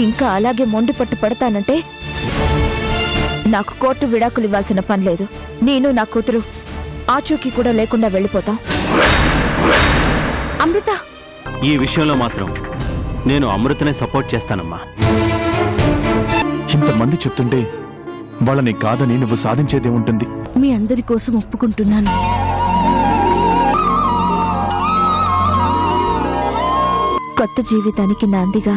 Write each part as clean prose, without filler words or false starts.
ఇంకా అలాగే మొండి పట్టు పడతానంటే నాకు కోర్టు విడాకులు ఇవ్వాల్సిన పని లేదు. నేను నా కూతురు ఆచూకీ కూడా లేకుండా వెళ్ళిపోతాం. అమృత, ఈ విషయంలో మాత్రం నేను అమృతనే సపోర్ట్ చేస్తానమ్మా. ఇంతమంది చెప్తుంటే వాళ్ళని కాదని నువ్వు సాధించేదే ఉంటుంది. మీ అందరి కోసం ఒప్పుకుంటున్నాను. కొత్త జీవితానికి నాందిగా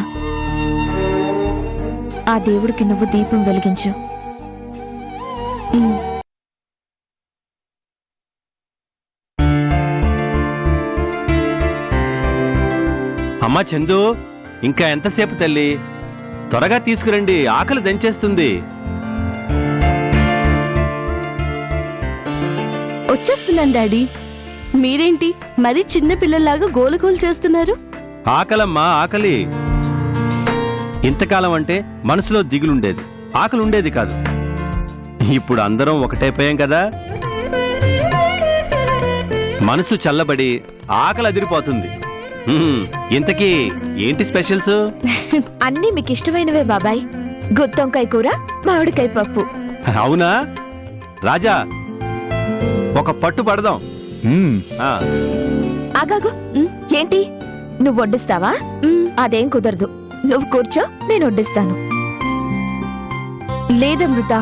ఆ దేవుడికి నువ్వు దీపం వెలిగించు. అమ్మా చందు, ఇంకా ఎంతసేపు తల్లి? త్వరగా తీసుకురండి, ఆకలి దంచేస్తుంది. వచ్చేస్తున్నాను డాడీ. మీరేంటి మరీ చిన్న పిల్లల్లాగా గోలుగోలు చేస్తున్నారు? ఆకలమ్మా, ఆకలి. ఇంతకాలం అంటే మనసులో దిగులుండేది, ఆకలి ఉండేది కాదు. ఇప్పుడు అందరం ఒకటైపోయాం కదా, మనసు చల్లబడి ఆకలి అదిరిపోతుంది. ఇంతకీ ఏంటి స్పెషల్స్? అన్నీ మీకు ఇష్టమైనవే బాబాయ్. గుత్తొంకాయ కూర, మామిడికాయ పప్పు. అవునా రాజా, ఒక పట్టు పడదాం. ఆగాగు. ఏంటి, నువ్వు వడ్డిస్తావా? అదేం కుదరదు. నువ్వు కూర్చో, నేను వడ్డిస్తాను. లేదమృత,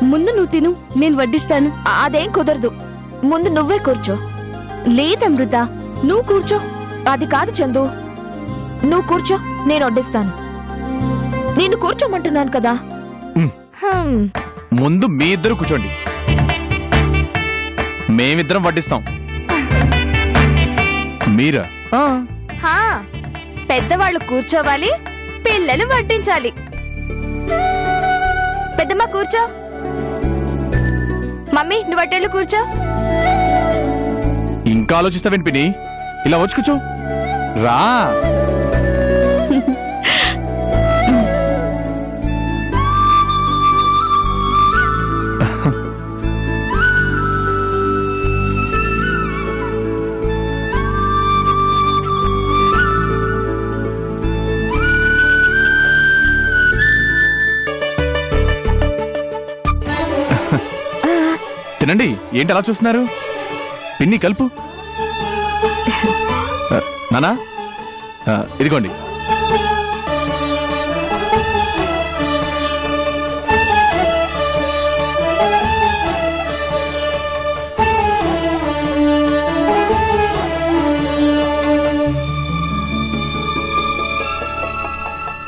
ముందు నువ్వు తిను, నేను వడ్డిస్తాను. అదేం కుదరదు, ముందు నువ్వే కూర్చో. లేదమృత, నువ్వు కూర్చో. అది కాదు చందు, నువ్వు కూర్చో, నేను వడ్డిస్తాను. నేను కూర్చోమంటున్నాను కదా. ముందు మీ ఇద్దరు కూర్చోండి, మేమిద్దరం వడ్డిస్తాం. మీరా? పెద్దవాళ్ళు కూర్చోవాలి, పిల్లలు వడ్డించాలి. పెద్దమ్మ కూర్చో. మమ్మీ, నువ్వు అట్టెళ్ళు కూర్చో. ఇంకా ఆలోచిస్తావేంటి పిన్ని? ఇలా వచ్చి కూర్చో. రా. తినండి. ఏంటి అలా చూస్తున్నారు? పిన్ని కలుపు. నానా, ఇదిగోండి.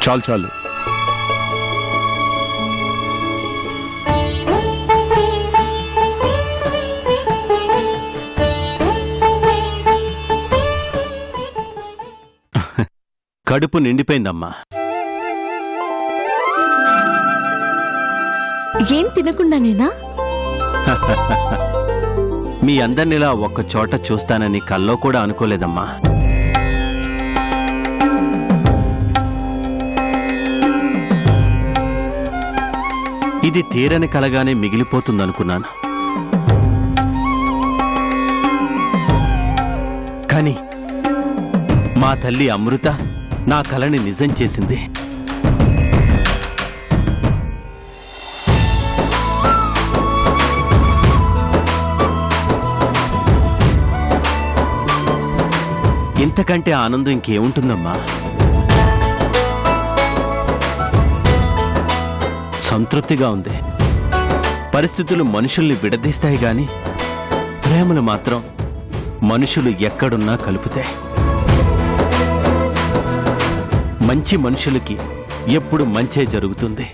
చాలు చాలు. కడుపు నిండిపోయిందమ్మా. ఏం తినకుండానేనా? మీ అందరినిలా ఒక్క చోట చూస్తానని కల్లో కూడా అనుకోలేదమ్మా. ఇది తీరని కలగానే మిగిలిపోతుందనుకున్నాను. కానీ మా తల్లి అమృత నా కలని నిజం చేసింది. ఇంతకంటే ఆనందం ఇంకేముంటుందమ్మా? సంతృప్తిగా ఉంది. పరిస్థితులు మనుషుల్ని విడదీస్తాయి గాని ప్రేమలు మాత్రం మనుషులు ఎక్కడున్నా కలుపుతాయి. మంచి మనుషులకి ఎప్పుడు మంచే జరుగుతుంది.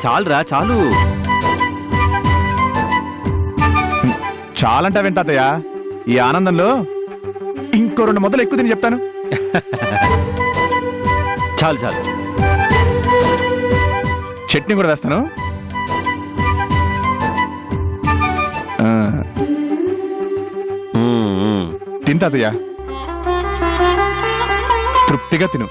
చాలురా, చాలు. చాలంటావేంటి తాతయ్య? ఈ ఆనందంలో ఇంకో 2 ముద్దలు ఎక్కువ తిని చెప్తాను. చాలు చాలు. చట్నీ కూడా వేస్తాను. తిను తాతయ్య, తృప్తిగా తిను.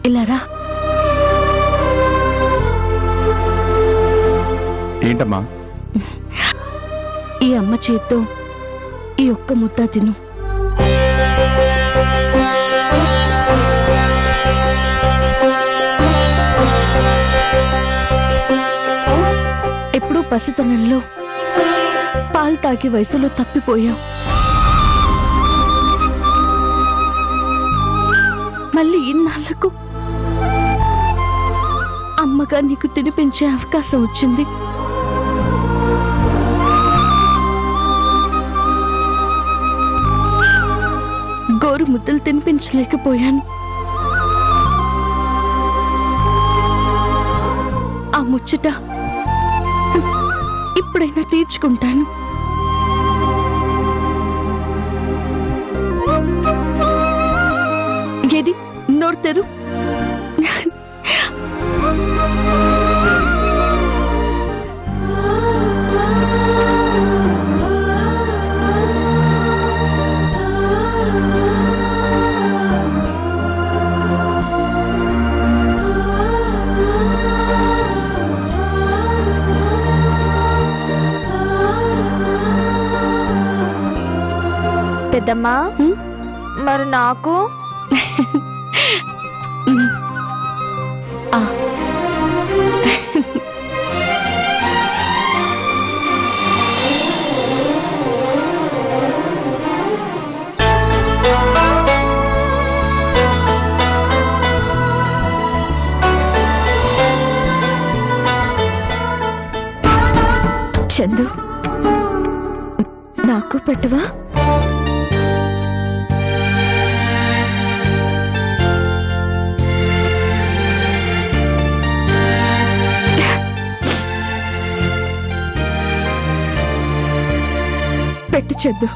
ఇలా రా. ఏంటమ్మా? ఈ అమ్మ చేత్తో ఈ ఒక్క ముద్ద తిను. ఎప్పుడూ పసితనంలో పాలు తాగే వయసులో తప్పిపోయావు. మళ్ళీ ఇన్నాళ్లకు అమ్మగా నీకు తినిపించే అవకాశం వచ్చింది. గోరు ముద్దలు తినిపించలేకపోయాను. ఆ ముచ్చట ఇప్పుడైనా తీర్చుకుంటాను. ఏది నోరు తెరు. పెద్దమ్మా, మరి నాకు ఆ. చందు, నాకు పెట్టవా? పెట్టు చందు.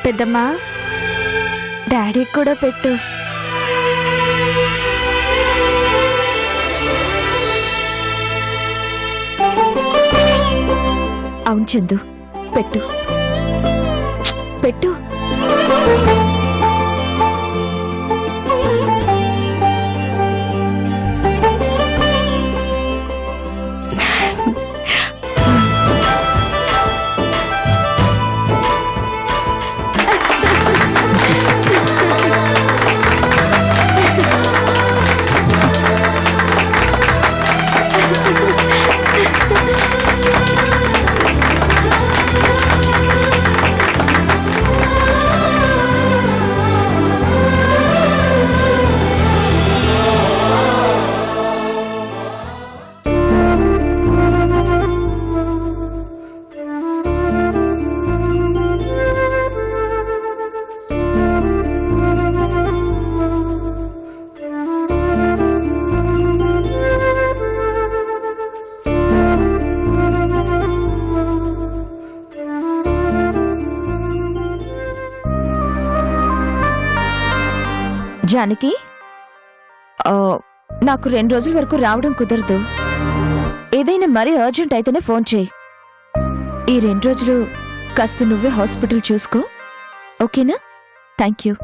పెద్దమ్మా, డాడీ కూడా పెట్టు. అవును చందు, పెట్టు పెట్టు. జానకి, నాకు 2 రోజుల వరకు రావడం కుదరదు. ఏదైనా మరీ అర్జెంట్ అయితేనే ఫోన్ చేయి. ఈ 2 రోజులు కాస్త నువ్వే హాస్పిటల్ చూసుకో, ఓకేనా? Thank you.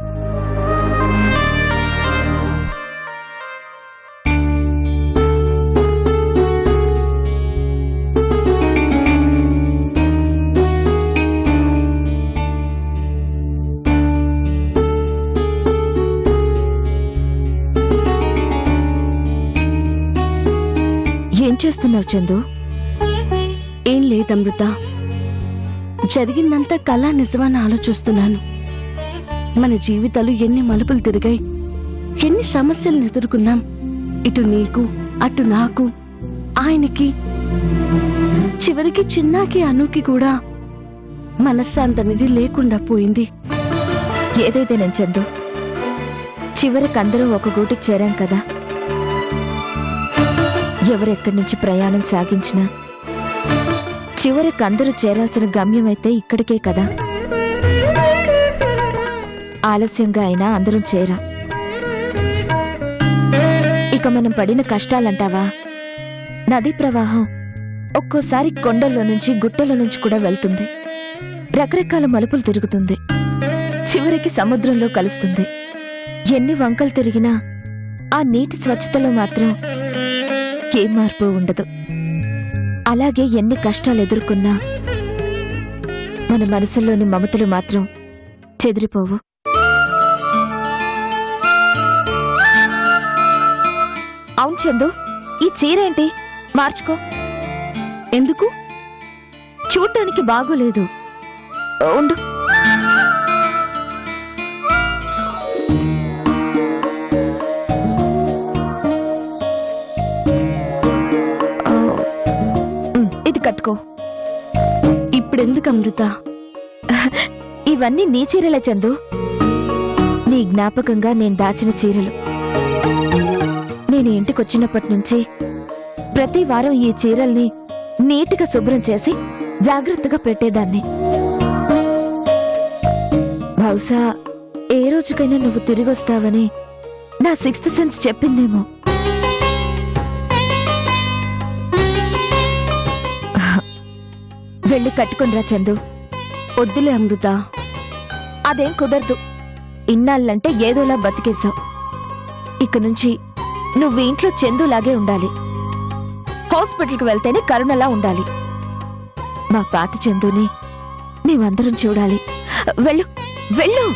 ఏం చేస్తున్నావు చందు? ఏం లేదమృత, జరిగిందంతా కళ నిజమని ఆలోచిస్తున్నాను. మన జీవితాలు ఎన్ని మలుపులు తిరిగాయి, ఎన్ని సమస్యలను ఎదుర్కొన్నాం. ఇటు నీకు, అటు నాకు, ఆయనకి, చివరికి చిన్నాకి, అనుకి కూడా మనశ్శాంతి అనేది లేకుండా పోయింది. ఏదైతే నేను చందు, చివరికి అందరూ ఒక గూటికి చేరాం కదా. ఎవరెక్కడి నుంచి ప్రయాణం సాగించినా చివరికి అందరూ చేరాల్సిన గమ్యం అయితే ఇక్కడికే కదా. ఆలస్యంగా అయినా అందరం చేరా. ఇక మనం పడిన కష్టాలంటావా, నదీ ప్రవాహం ఒక్కోసారి కొండల్లో నుంచి గుట్టల నుంచి కూడా వెళ్తుంది. రకరకాల మలుపులు తిరుగుతుంది, చివరికి సముద్రంలో కలుస్తుంది. ఎన్ని వంకలు తిరిగినా ఆ నీటి స్వచ్ఛతలో మాత్రం ఏ మార్పు ఉండదు. అలాగే ఎన్ని కష్టాలు ఎదుర్కొన్నా మన మనసులోని మమతలు మాత్రం చెదిరిపోవు. అవును చందు, ఈ చీరేంటి? మార్చుకో. ఎందుకు? చూడ్డానికి బాగోలేదు. ఉండు. ఇది కట్టుకో. ఇప్పుడెందుకు అమృత? ఇవన్నీ నీ చీరలే చందు, నీ జ్ఞాపకంగా నేను దాచిన చీరలు. నేను ఇంటికొచ్చినప్పటి నుంచి ప్రతి వారం ఈ చీరల్ని నీటిగా శుభ్రం చేసి జాగ్రత్తగా పెట్టేదాన్ని. బహుశా ఏ రోజుకైనా నువ్వు తిరిగొస్తావని నా సిక్స్త్ సెన్స్ చెప్పిందేమో. వెళ్ళి కట్టుకునిరా చందు. వద్దులే అమృత. అదేం కుదరదు. ఇన్నాళ్ళంటే ఏదోలా బతికేశావు. ఇక నుంచి నువ్వు ఇంట్లో చందులాగే ఉండాలి. హాస్పిటల్కి వెళ్తేనే కరుణలా ఉండాలి. మా పాత చందుని మేమందరం చూడాలి. వెళ్ళు వెళ్ళు.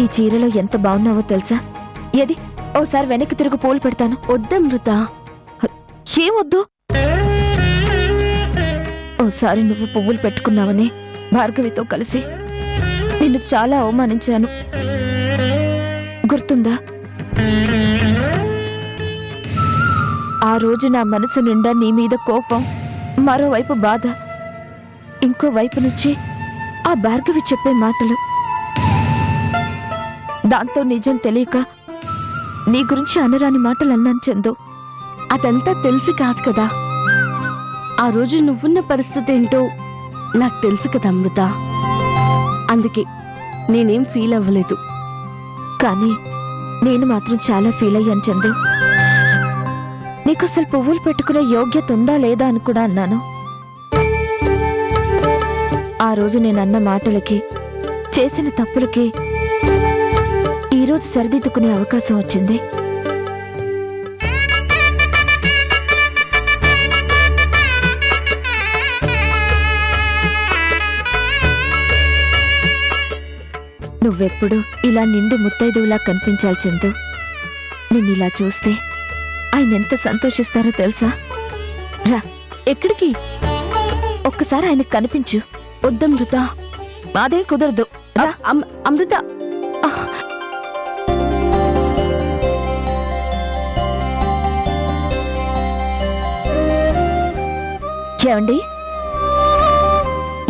ఈ చీరలో ఎంత బాగున్నావో తెలుసా? ఏది ఓసారి వెనక్కి తిరుగు, పూలు పెడతాను. వద్దమృత. ఏమొద్దు? ఓసారి నువ్వు పువ్వులు పెట్టుకున్నావని భార్గవితో కలిసి నిన్ను చాలా అవమానించాను, గుర్తుందా? ఆ రోజు నా మనసు నిండా నీ మీద కోపం, మరోవైపు బాధ, ఇంకో వైపు నుంచి ఆ భార్గవి చెప్పే మాటలు. దాంతో నిజం తెలియక నీ గురించి అనరాని మాటలు అన్నాను చందు. అదంతా తెలిసి కాదు కదా. ఆ రోజు నువ్వున్న పరిస్థితి ఏంటో నాకు తెలుసు కదా అమృత. అందుకే నేనేం ఫీల్ అవ్వలేదు. కానీ నేను మాత్రం చాలా ఫీల్ అయ్యాను చందు. నీకు అసలు పువ్వులు పెట్టుకునే యోగ్యత ఉందా లేదా అని కూడా అన్నాను. ఆ రోజు నేనన్న మాటలకి, చేసిన తప్పులకి ఈరోజు సరిదిద్దుకునే అవకాశం వచ్చింది. నువ్వెప్పుడు ఇలా నిండు ముత్తైదువులా కనిపించాలి చందు. నిన్నిలా చూస్తే ఆయన ఎంత సంతోషిస్తారో తెలుసా? రా. ఎక్కడికి? ఒక్కసారి ఆయనకు కనిపించు. వద్దమృత. అదేం కుదరదు. రా. అమృత. ఏమండి,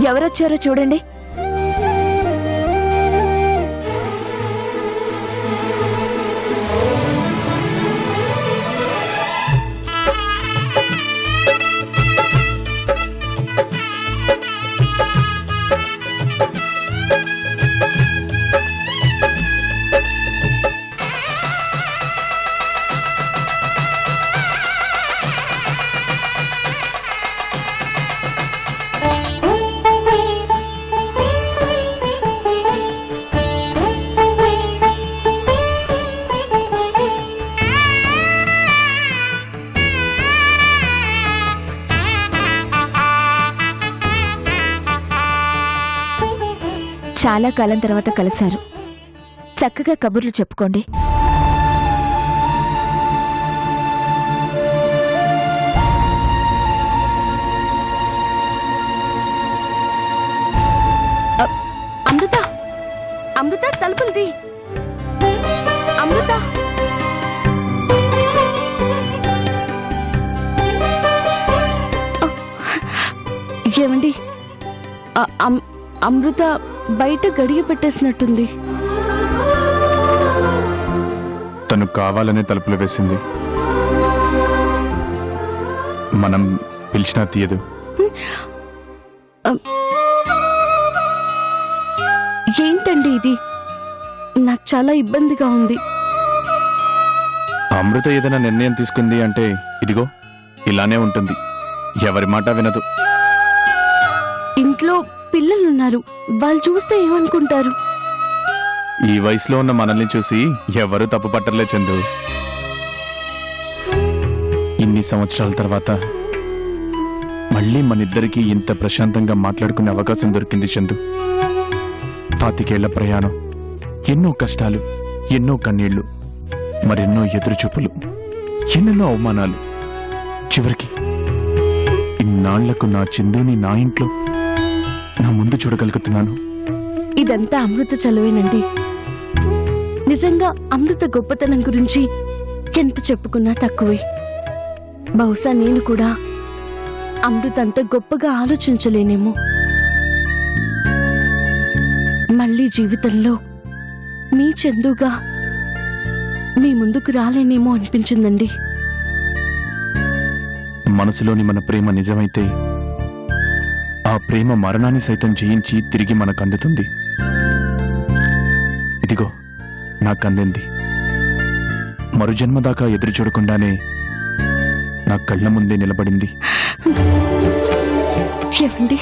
ఎవరొచ్చారో చూడండి. చాలా కాలం తర్వాత కలిశారు. చక్కగా కబుర్లు చెప్పుకోండి. అమృత, అమృత తలుపులది. అమృత, ఏమండి, అమృత బయట గడియ పెట్టేసినట్టుంది. తను కావాలనే తలుపులు వేసింది. మనం పిలిచినా తీయదు. ఏంటండి ఇది? నాకు చాలా ఇబ్బందిగా ఉంది. అమృత ఏదైనా నిర్ణయం తీసుకుంది అంటే ఇదిగో ఇలానే ఉంటుంది. ఎవరి మాట వినదు. ఇంట్లో పిల్లలున్నారు, వాళ్ళు చూస్తే ఏమనుకుంటారు? ఈ వయసులో ఉన్న మనల్ని చూసి ఎవరు తప్పు పట్టలే చందు. ఇన్ని సంవత్సరాల తర్వాత మళ్ళీ మనిద్దరికీ ఇంత ప్రశాంతంగా మాట్లాడుకునే అవకాశం దొరికింది చందు. 25 ఏళ్ల ప్రయాణం, ఎన్నో కష్టాలు, ఎన్నో కన్నీళ్లు, మరెన్నో ఎదురుచూపులు, ఎన్నెన్నో అవమానాలు. చివరికి ఇన్నాళ్లకు నా చందుని నా ఇంట్లో నా ముందు చూడగలుగుతున్నాను. ఇదంతా అమృత చలువేనండి. నిజంగా అమృత గొప్పతనం గురించి ఎంత చెప్పుకున్నా తక్కువే. బహుశా నేను కూడా అమృత అంత గొప్పగా ఆలోచించలేనేమో. మళ్ళీ జీవితంలో మీ చందుగా మీ ముందుకు రాలేనేమో అనిపించిందండి. మనసులోని మన ప్రేమ నిజమైతే ఆ ప్రేమ మరణాన్ని సైతం జయించి తిరిగి మనకు అందుతుంది. ఇదిగో నాకందింది. మరుజన్మ దాకా ఎదురు చూడకుండానే నా కళ్ళ ముందే నిలబడింది. ఏమండి,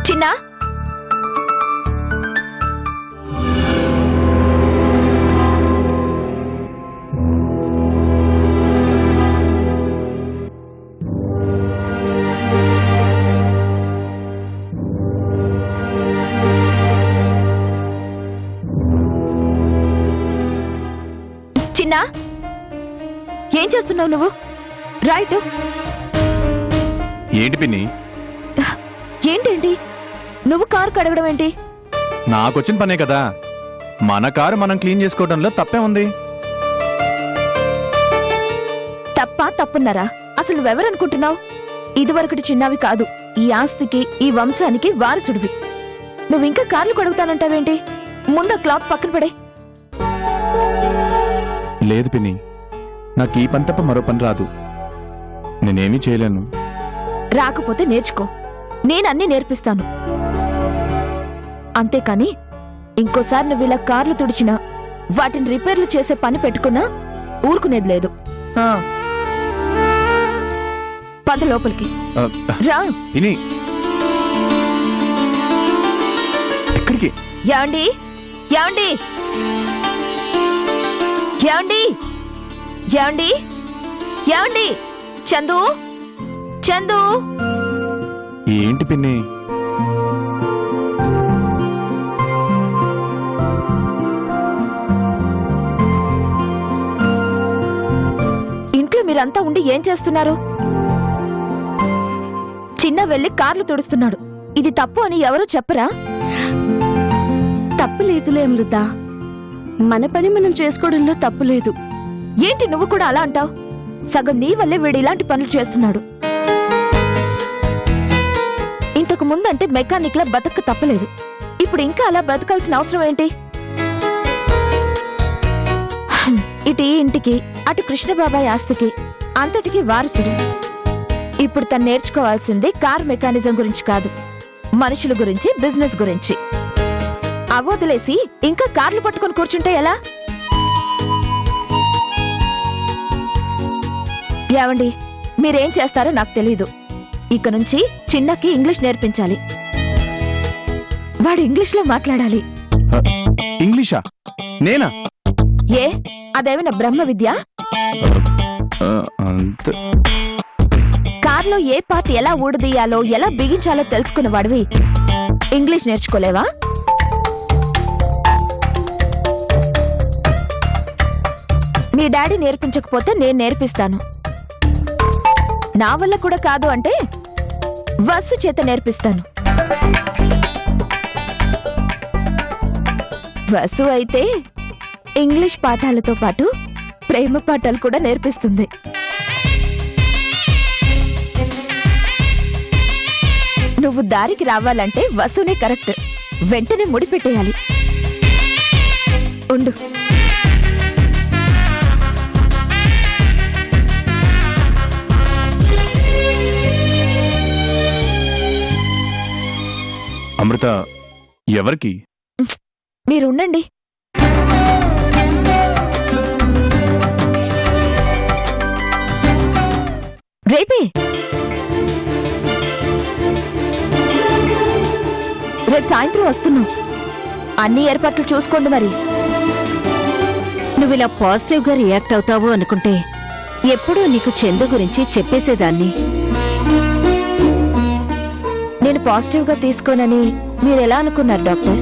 చిన్నా, చిన్నా, ఏం చేస్తున్నావు నువ్వు? రైట్. ఏంటి పిన్ని? ఏంటేంటి నువ్వు కారు కడగడం ఏంటి? నాకొచ్చిన పనే కదా. మన కారు మనం క్లీన్ చేసుకోవడంలో తప్పే ఉంది. తప్పున్నారా? అసలు నువ్వెవరనుకుంటున్నావు? ఇదివరకటి చిన్నవి కాదు, ఈ ఆస్తికి ఈ వంశానికి వారసుడివి. నువ్వింకా కార్లు కడుగుతానంటావేంటి? ముందు క్లాత్ పక్కన పడే. లేదు పిన్ని, నాకు ఈ పని తప్ప మరో పని రాదు. నేనేమీ చేయలేను. రాకపోతే నేర్చుకో, నేనన్నీ నేర్పిస్తాను. అంతేకాని ఇంకోసారి నువ్వు ఇలా కార్లు తుడిచినా వాటిని రిపేర్లు చేసే పని పెట్టుకున్నా ఊరుకునేది లేదు. పద లోపలికి రా. పిన్ని, ఎక్కడికి? యాండి యాండి యాండి యాండి యాండి చందు చందు. ఏంటి పిన్ని? ఇంట్లో మీరంతా ఉండి ఏం చేస్తున్నారు? చిన్న వెళ్ళి కార్లు తుడుస్తున్నాడు. ఇది తప్పు అని ఎవరూ చెప్పరా? తప్పులేదులే అమృత, మన పని మనం చేసుకోవడంలో తప్పులేదు. ఏంటి నువ్వు కూడా అలా అంటావు? సగం నీ వల్లే వీడు ఇలాంటి పనులు చేస్తున్నాడు. ఇంతకు ముందంటే మెకానిక్ లా బతక తప్పలేదు, ఇప్పుడు ఇంకా అలా బతకాల్సిన అవసరం ఏంటి? ఇటు ఈ ఇంటికి అటు కృష్ణబాబాయ్ ఆస్తికి అంతటికి వారసుడు. ఇప్పుడు తను నేర్చుకోవాల్సింది కార్ మెకానిజం గురించి కాదు, మనుషుల గురించి, బిజినెస్ గురించి. అవొదిలేసి ఇంకా కార్లు పట్టుకొని కూర్చుంటే ఎలా? ఏవండి, మీరేం చేస్తారో నాకు తెలీదు. ఇక నుంచి చిన్నకి ఇంగ్లీష్ నేర్పించాలి. వాడు ఇంగ్లీష్లో మాట్లాడాలి. ఇంగ్లీషా? నేనా? ఏ, అదేమైనా బ్రహ్మ విద్య? అంత కార్లో ఏ పార్ట్ ఎలా ఊడదీయాలో ఎలా బిగించాలో తెలుసుకున్న వాడివి ఇంగ్లీష్ నేర్చుకోలేవా? మీ డాడీ నేర్పించకపోతే నేను నేర్పిస్తాను. నా వల్ల కూడా కాదు అంటే వస్సు చేత నేర్పిస్తాను. వసు అయితే ఇంగ్లీష్ పాఠాలతో పాటు ప్రేమ పాఠాలు కూడా నేర్పిస్తుంది. నువ్వు దారికి రావాలంటే వసునే కరెక్ట్. వెంటనే ముడిపెట్టేయాలి. ఉండు. అమృత, ఎవరికి? మీరుండండి. రేపే. రేపు సాయంత్రం వస్తున్నావు. అన్ని ఏర్పాట్లు చూసుకోండి. మరి నువ్వు ఇలా పాజిటివ్ గా రియాక్ట్ అవుతావు అనుకుంటే ఎప్పుడూ నీకు చందు గురించి చెప్పేసేదాన్ని. నేను పాజిటివ్ గా తీసుకోనని మీరెలా అనుకున్నారు డాక్టర్?